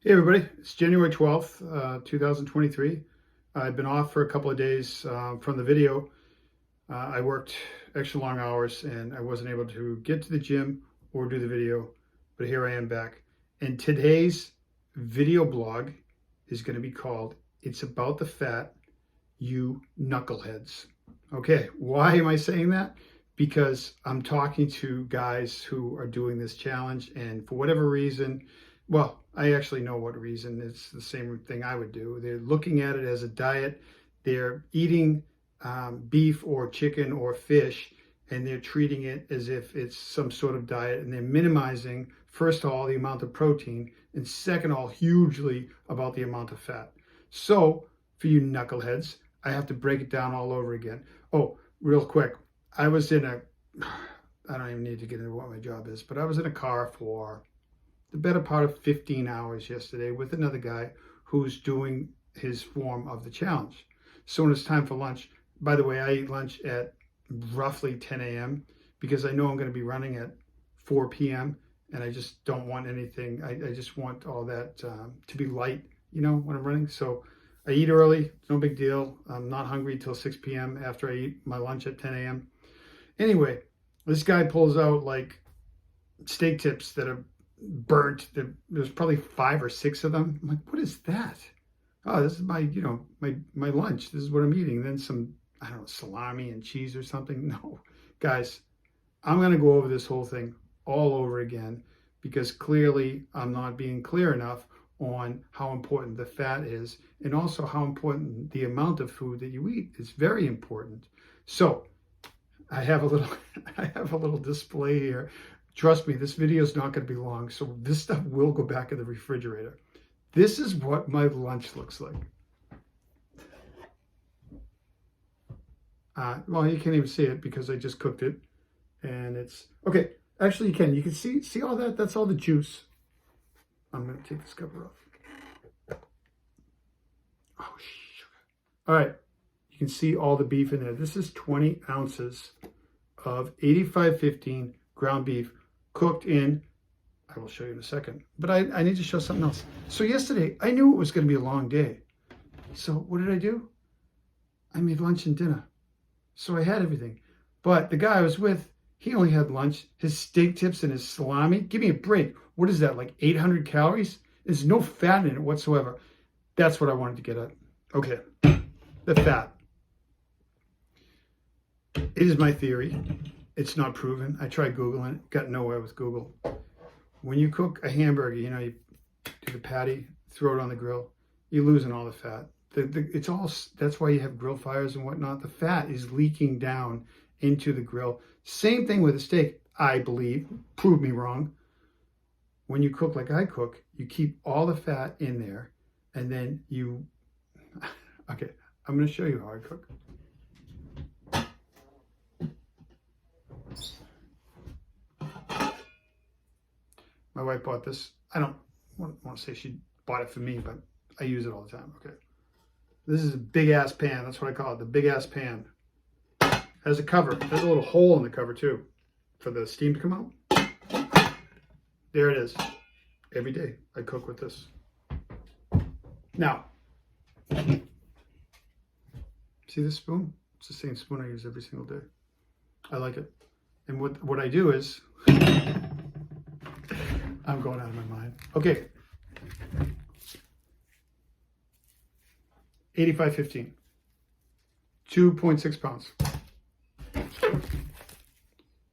Hey everybody, it's January 12th, 2023. I've been off for a couple of days from the video. I worked extra long hours and I wasn't able to get to the gym or do the video, but here I am back. And today's video blog is going to be called "It's About the Fat, You Knuckleheads." Okay, why am I saying that? Because I'm talking to guys who are doing this challenge, and for whatever reason, well, I actually know what reason. It's the same thing I would do. They're looking at it as a diet. They're eating beef or chicken or fish, and they're treating it as if it's some sort of diet, and they're minimizing, first of all, the amount of protein, and second of all, hugely about the amount of fat. So for you knuckleheads, I have to break it down all over again. Oh, real quick. I don't even need to get into what my job is, but I was in a car for the better part of 15 hours yesterday with another guy who's doing his form of the challenge. So when it's time for lunch, by the way, I eat lunch at roughly 10 a.m. because I know I'm going to be running at 4 p.m. and I just don't want anything. I just want all that to be light, when I'm running. So I eat early, no big deal. I'm not hungry till 6 p.m. after I eat my lunch at 10 a.m. Anyway, this guy pulls out like steak tips that are burnt. There's probably 5 or 6 of them. I'm like, what is that? Oh, this is my lunch. This is what I'm eating. And then some, I don't know, salami and cheese or something. No, guys, I'm going to go over this whole thing all over again because clearly I'm not being clear enough on how important the fat is and also how important the amount of food that you eat is. Very important. So I have a little display here. Trust me, this video is not going to be long, so this stuff will go back in the refrigerator. This is what my lunch looks like. Well, you can't even see it because I just cooked it, and it's okay. Actually, you can. You can see all that. That's all the juice. I'm going to take this cover off. Oh, sugar. All right, you can see all the beef in there. This is 20 ounces of 85-15 ground beef. Cooked in, I will show you in a second, but I need to show something else. So yesterday, I knew it was going to be a long day. So what did I do? I made lunch and dinner. So I had everything. But the guy I was with, he only had lunch, his steak tips and his salami. Give me a break. What is that, like 800 calories? There's no fat in it whatsoever. That's what I wanted to get at. Okay, the fat. It is my theory. It's not proven. I tried Googling it, got nowhere with Google. When you cook a hamburger, you do the patty, throw it on the grill, you're losing all the fat. That's why you have grill fires and whatnot. The fat is leaking down into the grill. Same thing with a steak, I believe. Prove me wrong. When you cook like I cook, you keep all the fat in there, and then okay, I'm going to show you how I cook. My wife bought this. I don't want to say she bought it for me, but I use it all the time. Okay. This is a big ass pan. That's what I call it. The big ass pan. Has a cover. There's a little hole in the cover too for the steam to come out. There it is. Every day I cook with this. Now, see this spoon? It's the same spoon I use every single day. I like it. And what I do is, I'm going out of my mind. Okay. 85-15. 2.6 pounds.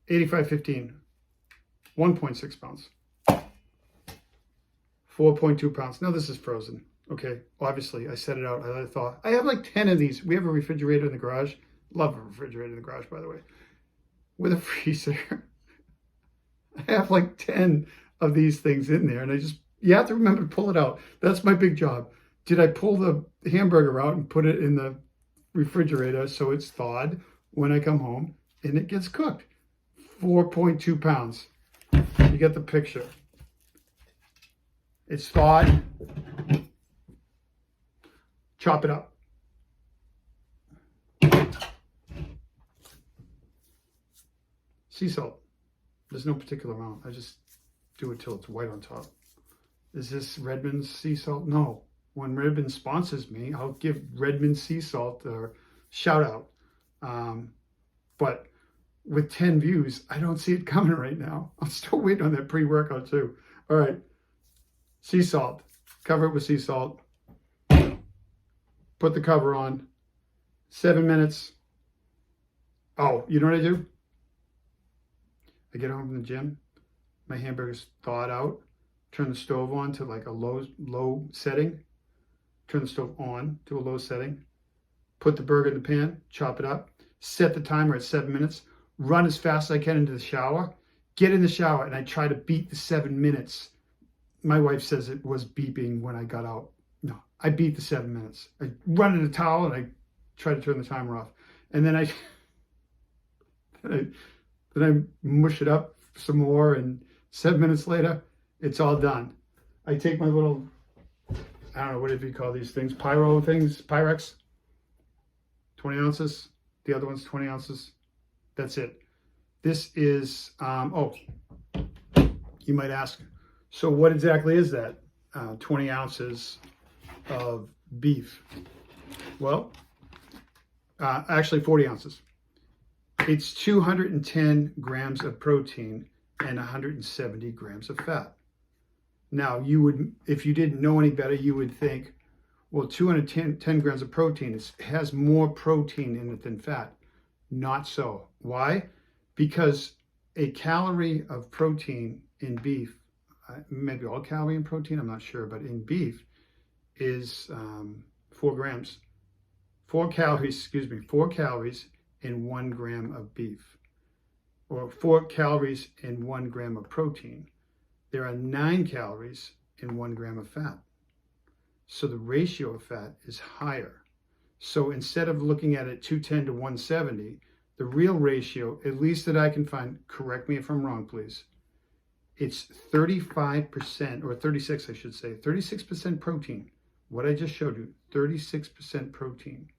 85-15. 1.6 pounds. 4.2 pounds. Now this is frozen. Okay. Obviously, I set it out. I thought, I have like 10 of these. We have a refrigerator in the garage. Love a refrigerator in the garage, by the way. With a freezer. I have like 10 of these things in there, and you have to remember to pull it out. That's my big job. Did I pull the hamburger out and put it in the refrigerator so it's thawed when I come home and it gets cooked? 4.2 pounds. You get the picture. It's thawed. Chop it up. Sea salt. There's no particular amount. I just do it till it's white on top. Is this Redmond's sea salt? No. When Redmond sponsors me, I'll give Redmond sea salt a shout out. But with 10 views, I don't see it coming right now. I'm still waiting on that pre-workout too. All right, sea salt. Cover it with sea salt. Put the cover on. 7 minutes. Oh, you know what I do? I get home from the gym. My hamburger's thawed out. Turn the stove on to like a low setting. Turn the stove on to a low setting. Put the burger in the pan. Chop it up. Set the timer at 7 minutes. Run as fast as I can into the shower. Get in the shower, and I try to beat the 7 minutes. My wife says it was beeping when I got out. No, I beat the 7 minutes. I run in the towel, and I try to turn the timer off. And then I mush it up some more, and 7 minutes later, it's all done. I take my little, I don't know, what do you call these things? Pyro things, Pyrex, 20 ounces. The other one's 20 ounces. That's it. This is, oh, you might ask, so what exactly is that? 20 ounces of beef. Well, actually 40 ounces. It's 210 grams of protein and 170 grams of fat. Now, you would, if you didn't know any better, you would think, well, 210 grams of protein has more protein in it than fat. Not so. Why? Because a calorie of protein in beef, maybe all calorie in protein, I'm not sure, but in beef is 4 grams. 4 calories in 1 gram of beef, or 4 calories in 1 gram of protein. There are 9 calories in 1 gram of fat. So the ratio of fat is higher. So instead of looking at it 210 to 170, the real ratio, at least that I can find, correct me if I'm wrong, please, it's 35%, or 36, I should say, 36% protein. What I just showed you, 36% protein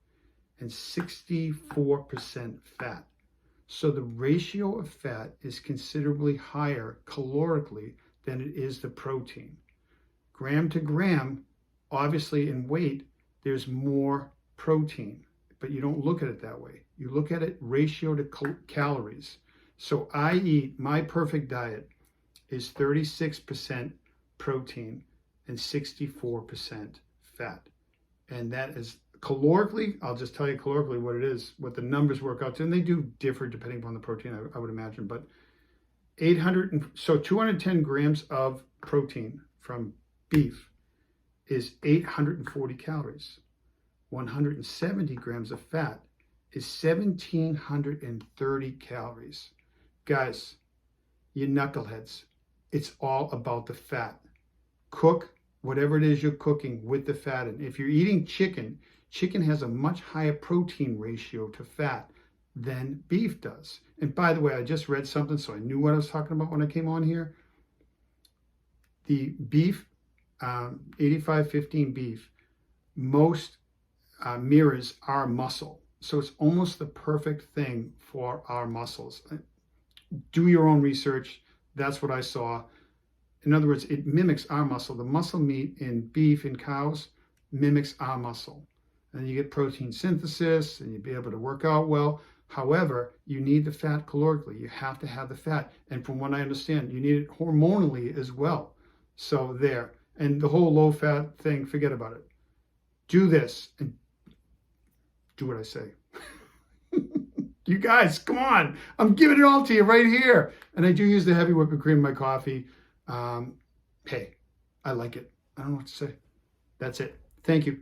and 64% fat. So the ratio of fat is considerably higher calorically than it is the protein. Gram to gram, obviously in weight, there's more protein, but you don't look at it that way. You look at it ratio to calories. So I eat, my perfect diet is 36% protein and 64% fat. And that is calorically, I'll just tell you calorically what it is, what the numbers work out to, and they do differ depending upon the protein, I would imagine, but 210 grams of protein from beef is 840 calories. 170 grams of fat is 1,730 calories. Guys, you knuckleheads, it's all about the fat. Cook whatever it is you're cooking with the fat in. If you're eating chicken, chicken has a much higher protein ratio to fat than beef does. And by the way, I just read something, so I knew what I was talking about when I came on here. The beef, 85-15 beef, most mirrors our muscle. So it's almost the perfect thing for our muscles. Do your own research. That's what I saw. In other words, it mimics our muscle. The muscle meat in beef and cows mimics our muscle. And you get protein synthesis and you'll be able to work out well. However, you need the fat calorically. You have to have the fat. And from what I understand, you need it hormonally as well. So there. And the whole low fat thing, forget about it. Do this and do what I say. You guys, come on. I'm giving it all to you right here. And I do use the heavy whipping cream in my coffee. Hey, I like it. I don't know what to say. That's it. Thank you.